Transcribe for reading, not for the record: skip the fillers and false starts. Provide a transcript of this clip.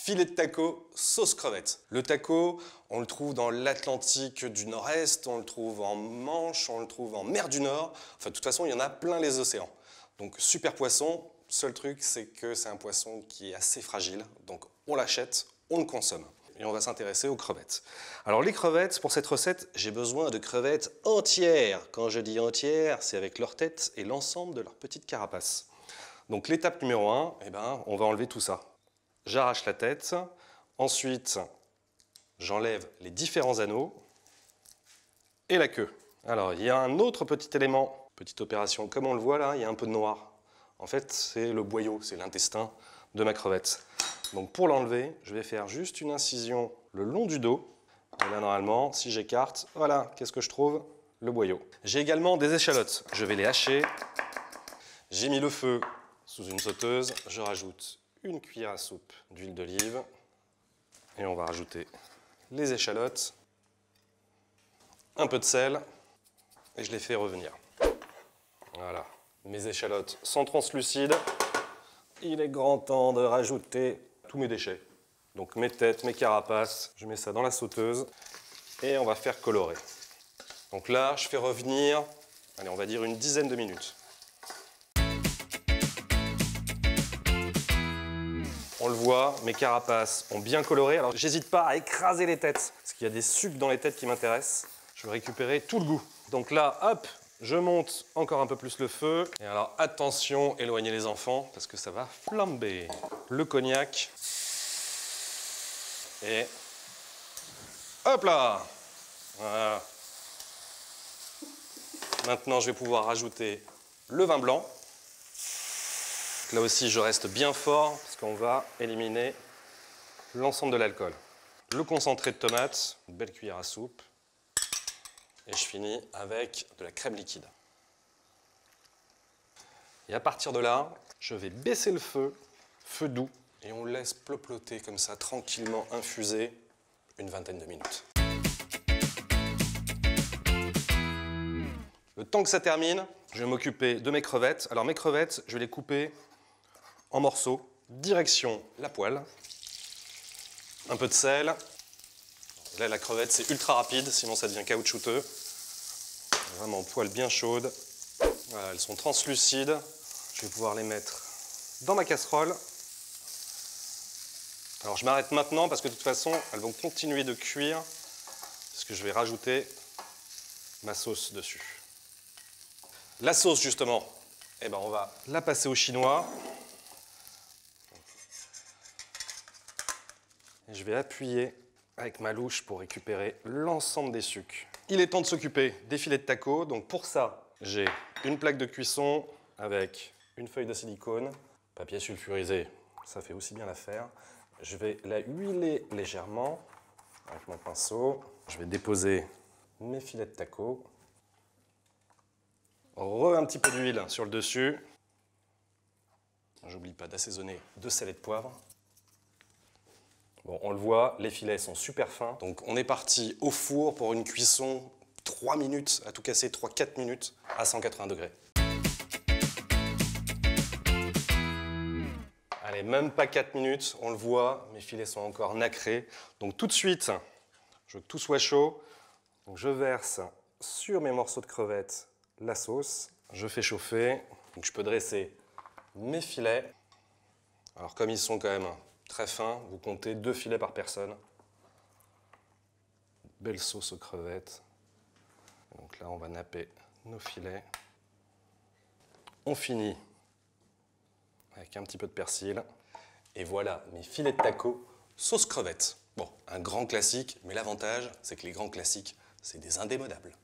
Filet de taco, sauce crevette. Le taco, on le trouve dans l'Atlantique du Nord-Est, on le trouve en Manche, on le trouve en mer du Nord. Enfin, de toute façon, il y en a plein les océans. Donc, super poisson. Seul truc, c'est que c'est un poisson qui est assez fragile. Donc, on l'achète, on le consomme. Et on va s'intéresser aux crevettes. Alors, les crevettes, pour cette recette, j'ai besoin de crevettes entières. Quand je dis entières, c'est avec leur tête et l'ensemble de leur petite carapace. Donc, l'étape numéro 1, on va enlever tout ça. J'arrache la tête, ensuite j'enlève les différents anneaux et la queue. Alors il y a un autre petit élément, petite opération, comme on le voit là, il y a un peu de noir. En fait c'est le boyau, c'est l'intestin de ma crevette. Donc pour l'enlever, je vais faire juste une incision le long du dos. Et là normalement, si j'écarte, voilà, qu'est-ce que je trouve? Le boyau. J'ai également des échalotes, je vais les hacher. J'ai mis le feu sous une sauteuse, je rajoute une cuillère à soupe d'huile d'olive et on va rajouter les échalotes, un peu de sel et je les fais revenir. Voilà, mes échalotes sont translucides. Il est grand temps de rajouter tous mes déchets. Donc mes têtes, mes carapaces, je mets ça dans la sauteuse et on va faire colorer. Donc là, je fais revenir, allez, on va dire une dizaine de minutes. On le voit, mes carapaces ont bien coloré. Alors, j'hésite pas à écraser les têtes, parce qu'il y a des sucs dans les têtes qui m'intéressent. Je veux récupérer tout le goût. Donc là, hop, je monte encore un peu plus le feu. Et alors, attention, éloignez les enfants, parce que ça va flamber. Le cognac. Et hop là! Voilà. Maintenant, je vais pouvoir rajouter le vin blanc. Là aussi, je reste bien fort parce qu'on va éliminer l'ensemble de l'alcool. Le concentré de tomate, une belle cuillère à soupe. Et je finis avec de la crème liquide. Et à partir de là, je vais baisser le feu, feu doux, et on laisse plopoter comme ça, tranquillement infuser, une vingtaine de minutes. Le temps que ça termine, je vais m'occuper de mes crevettes. Alors mes crevettes, je vais les couper en morceaux, direction la poêle, un peu de sel. Là, la crevette, c'est ultra rapide, sinon ça devient caoutchouteux. Vraiment, poêle bien chaude. Voilà, elles sont translucides. Je vais pouvoir les mettre dans ma casserole. Alors, je m'arrête maintenant parce que de toute façon, elles vont continuer de cuire puisque je vais rajouter ma sauce dessus. La sauce, justement, on va la passer au chinois. Et je vais appuyer avec ma louche pour récupérer l'ensemble des sucs. Il est temps de s'occuper des filets de taco. Donc pour ça, j'ai une plaque de cuisson avec une feuille de silicone, papier sulfurisé, ça fait aussi bien l'affaire. Je vais la huiler légèrement avec mon pinceau. Je vais déposer mes filets de taco. Un petit peu d'huile sur le dessus. J'oublie pas d'assaisonner de sel et de poivre. Bon, on le voit, les filets sont super fins. Donc on est parti au four pour une cuisson 3 minutes, à tout casser 3-4 minutes à 180 degrés. Allez, même pas 4 minutes, on le voit, mes filets sont encore nacrés. Donc tout de suite, je veux que tout soit chaud. Donc je verse sur mes morceaux de crevettes la sauce. Je fais chauffer. Donc je peux dresser mes filets. Alors comme ils sont quand même très fins, vous comptez 2 filets par personne. Belle sauce aux crevettes. Donc là, on va napper nos filets. On finit avec un petit peu de persil. Et voilà mes filets de taco sauce crevette. Bon, un grand classique, mais l'avantage, c'est que les grands classiques, c'est des indémodables.